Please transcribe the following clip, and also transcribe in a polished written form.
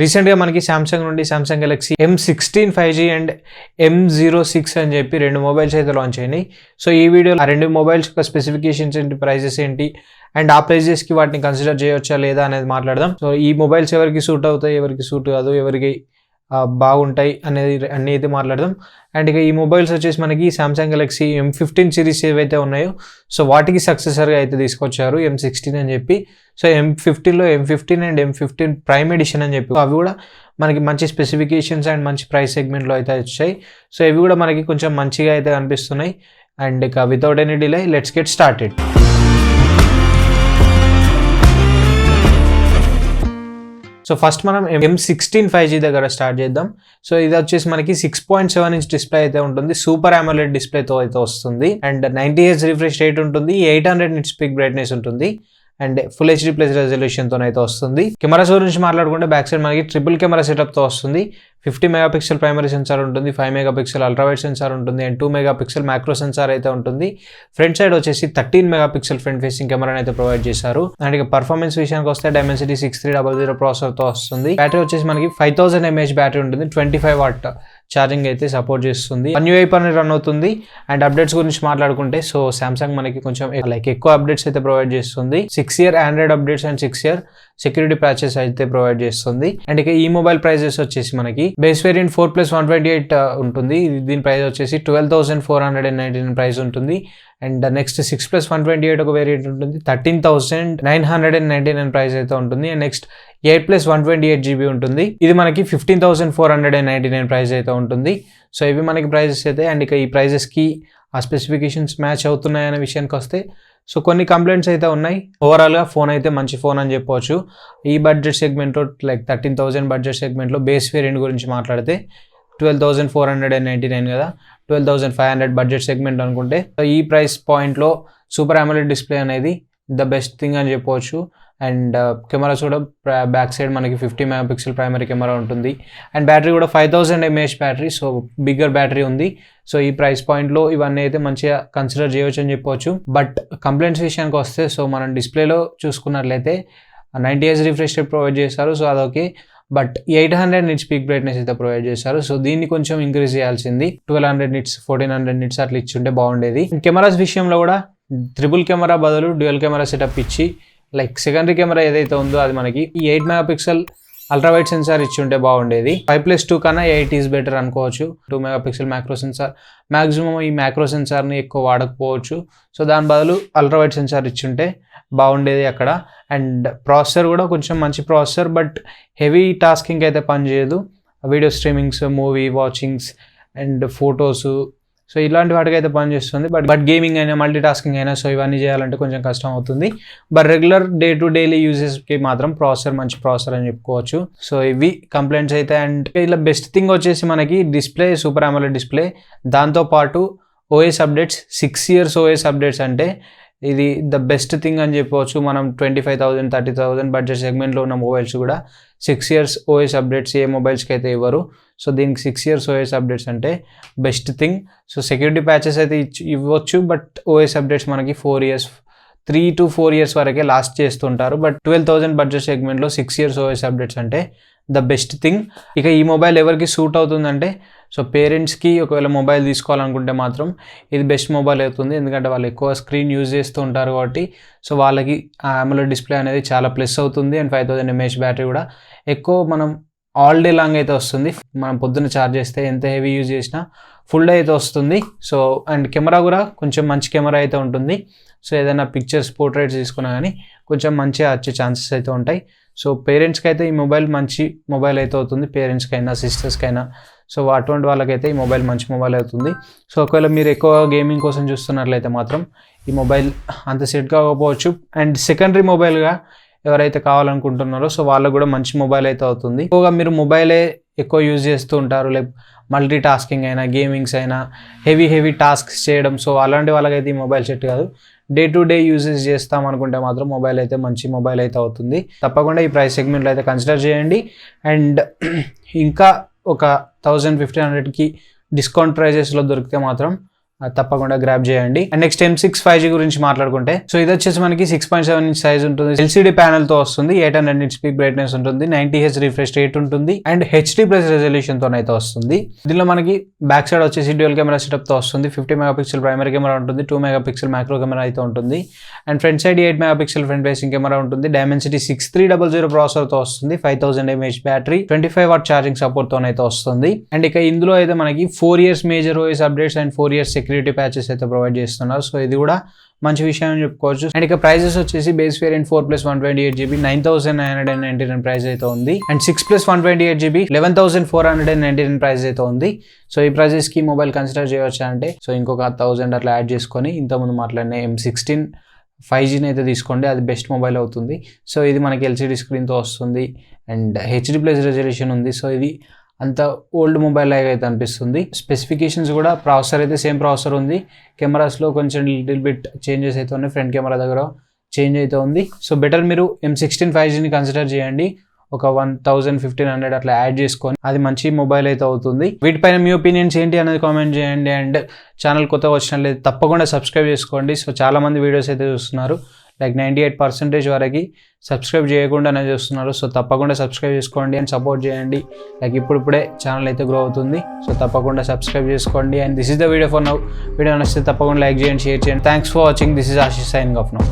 రీసెంట్గా మనకి సామ్సంగ్ నుండి Samsung Galaxy M16 5G and M06 అని చెప్పి 2 మొబైల్స్ అయితే లాంచ్ అయినాయి. సో ఈ వీడియోలో ఆ 2 మొబైల్స్ యొక్క స్పెసిఫికేషన్స్ ఏంటి, ప్రైజెస్ ఏంటి అండ్ ఆ ప్రైజెస్కి వాటిని కన్సిడర్ చేయొచ్చా లేదా అనేది మాట్లాడదాం. సో ఈ మొబైల్స్ ఎవరికి సూట్ అవుతాయి, ఎవరికి సూట్ కాదు, ఎవరికి బాగుంటాయి అనేది అన్నీ అయితే మాట్లాడదాం. అండ్ ఇక ఈ మొబైల్స్ వచ్చేసి మనకి సామ్సంగ్ గెలాక్సీ M15 సిరీస్ ఏవైతే ఉన్నాయో సో వాటికి సక్సెసర్గా అయితే తీసుకొచ్చారు M16 అని చెప్పి. సో M15లో M15 and M15 prime edition అని చెప్పి అవి కూడా మనకి మంచి స్పెసిఫికేషన్స్ అండ్ మంచి ప్రైస్ సెగ్మెంట్లో అయితే వచ్చాయి. సో ఇవి కూడా మనకి కొంచెం మంచిగా అయితే కనిపిస్తున్నాయి. అండ్ ఇక without any delay let's get started. So first మనం M16 5G దగ్గర స్టార్ట్ చేద్దాం. సో ఇది వచ్చేసి మనకి 6.7 ఇంచ్ డిస్ప్లే అయితే ఉంటుంది, సూపర్ AMOLED డిస్ప్లేతో అయితే వస్తుంది. అండ్ 90 Hz రిఫ్రెష్ రేట్ ఉంటుంది, 800 nits పీక్ బ్రైట్నెస్ ఉంటుంది అండ్ ఫుల్ HD ప్లస్ రెజల్యూషన్తో అయితే వస్తుంది. కెమెరాస్ గురించి మాట్లాడుకుంటే బ్యాక్ సైడ్ మనకి ట్రిపుల్ కెమెరా సెటప్తో వస్తుంది. 50 మెగాపిక్సెల్ ప్రైమరీ సెన్సార్ ఉంటుంది, 5 మెగాపిక్సెల్ అల్ట్రావైడ్ సెన్సార్ ఉంటుంది అండ్ 2 మెగాపిక్సెల్ మ్యాక్రో సెన్సార్ అయితే ఉంటుంది. ఫ్రంట్ సైడ్ వచ్చేసి 13 మెగాపిక్సెల్ ఫ్రంట్ ఫేసింగ్ కెమెరాని అయితే ప్రొవైడ్ చేశారు. అండ్ ఇక పర్ఫార్మెన్స్ విషయానికి వస్తే Dimensity 6300 ప్రాసెసర్తో వస్తుంది. బ్యాటరీ వచ్చేసి మనకి 5000 mAh బ్యాటరీ ఉంటుంది, 25 వాట్ ఛార్జింగ్ అయితే సపోర్ట్ చేస్తుంది. One UI పని రన్ అవుతుంది. అండ్ అప్డేట్స్ గురించి మాట్లాడుకుంటే సో సామ్సంగ్ మనకి కొంచెం ఎక్కువ అప్డేట్స్ అయితే ప్రొవైడ్ చేస్తుంది. 6 year Android updates and 6 year security patches అయితే ప్రొవైడ్ చేస్తుంది. అండ్ ఇక ఈ మొబైల్ ప్రైజెస్ వచ్చేసి మనకి బేస్ వేరియంట్ 4+128 ఉంటుంది, దీని ప్రైస్ వచ్చేసి 12,499 ప్రైస్ ఉంటుంది. అండ్ నెక్స్ట్ 6+128 ఒక వేరియంట్ ఉంటుంది, 13,999 ప్రైస్ అయితే ఉంటుంది. అండ్ నెక్స్ట్ 8+128 GB ఉంటుంది, ఇది మనకి 15,499 ప్రైస్ అయితే ఉంటుంది. సో ఇవి మనకి ప్రైజెస్ అయితే. అండ్ ఇక ఈ ప్రైజెస్కి ఆ స్పెసిఫికేషన్స్ మ్యాచ్ అవుతున్నాయి అనే విషయానికి వస్తే సో కొన్ని కంప్లైంట్స్ అయితే ఉన్నాయి. ఓవరాల్గా ఫోన్ అయితే మంచి ఫోన్ అని చెప్పవచ్చు. ఈ బడ్జెట్ సెగ్మెంట్లో లైక్ 13,000 బడ్జెట్ సెగ్మెంట్లో బేస్ వేరియంట్ గురించి మాట్లాడితే 12,499 కదా, 12,500 బడ్జెట్ సెగ్మెంట్ అనుకుంటే ఈ ప్రైస్ పాయింట్లో సూపర్ AMOLED డిస్ప్లే అనేది ద బెస్ట్ థింగ్ అని చెప్పవచ్చు. అండ్ కెమెరాస్ కూడా బ్యాక్ సైడ్ మనకి 50 మెగాపిక్సెల్ ప్రైమరీ కెమెరా ఉంటుంది. అండ్ బ్యాటరీ కూడా 5000 mAh battery, so bigger battery ఉంది. సో ఈ ప్రైస్ పాయింట్లో ఇవన్నీ అయితే మంచిగా కన్సిడర్ చేయవచ్చు అని చెప్పవచ్చు. బట్ కంప్లైంట్స్ విషయానికి వస్తే సో మనం డిస్ప్లేలో చూసుకున్నట్లయితే 90 Hz రిఫ్రెష్ రేట్ ప్రొవైడ్ చేస్తారు, సో అదొకే. బట్ 800 nits పీక్ బ్రైట్నెస్ అయితే ప్రొవైడ్ చేశారు, సో దీన్ని కొంచెం ఇంక్రీజ్ చేయాల్సింది. 1200 nits 1400 nits అట్లా ఇచ్చుంటే బాగుండేది. కెమెరాస్ విషయంలో కూడా ట్రిపుల్ కెమెరా బదులు డ్యూయల్ కెమెరా సెటప్ ఇచ్చి లైక్ సెకండరీ కెమెరా ఏదైతే ఉందో అది మనకి 8 మెగాపిక్సెల్ అల్ట్రావైడ్ సెన్సార్ ఇచ్చి ఉంటే బాగుండేది. 5+2 కన్నా 8 ఈజ్ బెటర్ అనుకోవచ్చు. 2 మెగాపిక్సెల్ మ్యాక్రో సెన్సార్, మ్యాక్సిమం ఈ మ్యాక్రో సెన్సార్ని ఎక్కువ వాడకపోవచ్చు. సో దాని బదులు అల్ట్రావైడ్ సెన్సార్ ఇచ్చుంటే బాగుండేది అక్కడ. అండ్ ప్రాసెసర్ కూడా కొంచెం మంచి ప్రాసెసర్, బట్ హెవీ టాస్కింగ్ అయితే పనిచేయదు. Video streamings, movie watchings and photos so ఇలాంటి వాటికి అయితే పనిచేస్తుంది. బట్ గేమింగ్ అయినా మల్టీ టాస్కింగ్ అయినా సో ఇవన్నీ చేయాలంటే కొంచెం కష్టం అవుతుంది. But regular day to daily యూజెస్కి మాత్రం ప్రాసెసర్ మంచి ప్రాసెసర్ అని చెప్పుకోవచ్చు. సో ఇవి కంప్లైంట్స్ అయితే. అండ్ ఇలా బెస్ట్ థింగ్ వచ్చేసి మనకి డిస్ప్లే సూపర్ AMOLED డిస్ప్లే, దాంతోపాటు OS updates 6 years OS updates అంటే ఇది ద బెస్ట్ థింగ్ అని చెప్పవచ్చు. మనం 25,000 30,000 బడ్జెట్ సెగ్మెంట్లో ఉన్న మొబైల్స్ కూడా 6 years OS అప్డేట్స్ ఏ మొబైల్స్కి అయితే ఇవ్వరు. సో దీనికి 6 years OS అప్డేట్స్ అంటే best thing. So security patches అయితే ఇవ్వచ్చు, బట్ OS అప్డేట్స్ మనకి 3 to 4 years వరకే లాస్ట్ చేస్తుంటారు. బట్ 12,000 బడ్జెట్ సెగ్మెంట్లో 6 years OS అప్డేట్స్ అంటే ద బెస్ట్ థింగ్. ఇక ఈ మొబైల్ ఎవరికి సూట్ అవుతుందంటే సో పేరెంట్స్కి ఒకవేళ మొబైల్ తీసుకోవాలనుకుంటే మాత్రం ఇది బెస్ట్ మొబైల్ అవుతుంది, ఎందుకంటే వాళ్ళు ఎక్కువ స్క్రీన్ యూజ్ చేస్తూ ఉంటారు కాబట్టి. సో వాళ్ళకి ఆ AMOLED డిస్ప్లే అనేది చాలా ప్లస్ అవుతుంది. అండ్ 5000 mAh బ్యాటరీ కూడా ఎక్కువ మనం ఆల్ డే లాంగ్ అయితే వస్తుంది. మనం పొద్దున్న ఛార్జ్ చేస్తే ఎంత హెవీ యూజ్ చేసినా ఫుల్ డే అయితే వస్తుంది. సో అండ్ కెమెరా కూడా కొంచెం మంచి కెమెరా అయితే ఉంటుంది. సో ఏదైనా పిక్చర్స్ పోర్ట్రేట్స్ తీసుకున్నా కానీ కొంచెం మంచిగా వచ్చే ఛాన్సెస్ అయితే ఉంటాయి. సో పేరెంట్స్కి అయితే ఈ మొబైల్ మంచి మొబైల్ అయితే అవుతుంది, పేరెంట్స్కైనా సిస్టర్స్కైనా. సో అటువంటి వాళ్ళకైతే ఈ మొబైల్ మంచి మొబైల్ అవుతుంది. సో ఒకవేళ మీరు ఎక్కువ గేమింగ్ కోసం చూస్తున్నట్లయితే మాత్రం ఈ మొబైల్ అంత సెట్ కాకపోవచ్చు. అండ్ సెకండరీ మొబైల్గా ఎవరైతే కావాలనుకుంటున్నారో సో వాళ్ళకు కూడా మంచి మొబైల్ అయితే అవుతుంది. ఎక్కువగా మీరు మొబైలే ఎక్కువ యూజ్ చేస్తూ ఉంటారు, లైక్ మల్టీ టాస్కింగ్ అయినా గేమింగ్స్ అయినా హెవీ టాస్క్స్ చేయడం, సో అలాంటి వాళ్ళకైతే ఈ మొబైల్ సెట్ కాదు. డే టు డే యూజెస్ చేస్తాం అనుకుంటే మాత్రం మొబైల్ అయితే మంచి మొబైల్ అయితే అవుతుంది. తప్పకుండా ఈ ప్రైస్ సెగ్మెంట్లో అయితే కన్సిడర్ చేయండి. అండ్ ఇంకా ఒక 1,000-1,500కి డిస్కౌంట్ ప్రైజెస్లో దొరికితే మాత్రం తప్పకుండా గ్రాబ్ చేయండి. అండ్ నెక్స్ట్ M6 5G గురించి మాట్లాడుకుంటే సో ఇది వచ్చేసి మనకి 6.7 ఇంచ్ సైజ్ ఉంటుంది. LCD ప్యానల్ తో వస్తుంది. 800 nits పీక్ బ్రైట్నెస్ ఉంటుంది. 90Hz రిఫ్రెష్ రేట్ ఉంటుంది. అండ్ HD+ రెజల్యూషన్ తో అయితే వస్తుంది. దీనిలో మనకి బ్యాక్ సైడ్ వచ్చేసి డ్యూయల్ కెమెరా సెటప్ తో వస్తుంది. 50 మెగాపిక్సెల్ ప్రైమరీ కెమెరా ఉంటుంది. 2 మెగాపిక్సెల్ మ్యాక్రో కెమెరా అయితే ఉంటుంది. And front side 8 megapixel front facing camera ఉంటుంది. Dimensity 6300 ప్రాసెసర్ తో వస్తుంది. 5000 mAh battery, 25 what charging support తో అయితే వస్తుంది. అండ్ ఇక ఇందులో అయితే మనకి 4 years major OS updates and 4 years security patches అయితే ప్రొవైడ్ చేస్తున్నారు. సో ఇది కూడా మంచి విషయం అని చెప్పుకోవచ్చు. అండ్ ఇక ప్రైజెస్ వచ్చేసి బేస్ వేరియంట్ 4+128GB 9999 ప్రైస్ అయితే ఉంది. అండ్ 6+128GB 11499 ప్రైస్ అయితే ఉంది. సో ఈ ప్రైజెస్ కి మొబైల్ కన్సిడర్ చేయవచ్చా అంటే సో ఇంకొక 1000 అట్లా యాడ్ చేసుకొని ఇంతకుముందు మాట్లాడిన M16 5G అయితే తీసుకోండి, అది బెస్ట్ మొబైల్ అవుతుంది. సో ఇది మనకి LCD స్క్రీన్తో వస్తుంది అండ్ HD+ రెజల్యూషన్ ఉంది. సో ఇది అంత ఓల్డ్ మొబైల్ లాగా అయితే అనిపిస్తుంది. స్పెసిఫికేషన్స్ కూడా ప్రాసెసర్ అయితే సేమ్ ప్రాసెసర్ ఉంది. కెమెరాస్లో కొంచెం లిటిల్ బిట్ చేంజెస్ అయితే ఉన్నాయి. ఫ్రంట్ కెమెరా దగ్గర చేంజ్ అయితే ఉంది. సో బెటర్ మీరు M16 5Gని కన్సిడర్ చేయండి. ఒక 1000-1500 అట్లా యాడ్ చేసుకొని అది మంచి మొబైల్ అయితే అవుతుంది. వీటిపైన మీ ఒపీనియన్స్ ఏంటి అనేది కామెంట్ చేయండి. అండ్ ఛానల్ కొత్తగా వచ్చినట్లయితే తప్పకుండా సబ్స్క్రైబ్ చేసుకోండి. సో చాలామంది వీడియోస్ అయితే చూస్తున్నారు, లైక్ 98% వరకు సబ్స్క్రైబ్ చేయకుండానే చూస్తున్నారు. సో తప్పకుండా సబ్స్క్రైబ్ చేసుకోండి అండ్ సపోర్ట్ చేయండి. లైక్ ఇప్పుడిప్పుడే ఛానల్ అయితే గ్రో అవుతుంది. సో తప్పకుండా సబ్స్క్రైబ్ చేసుకోండి. And this is the video for now. Video నచ్చితే తప్పకుండా లైక్ చేయండి, షేర్ చేయండి. Thanks for watching. This is Ashish signing off now.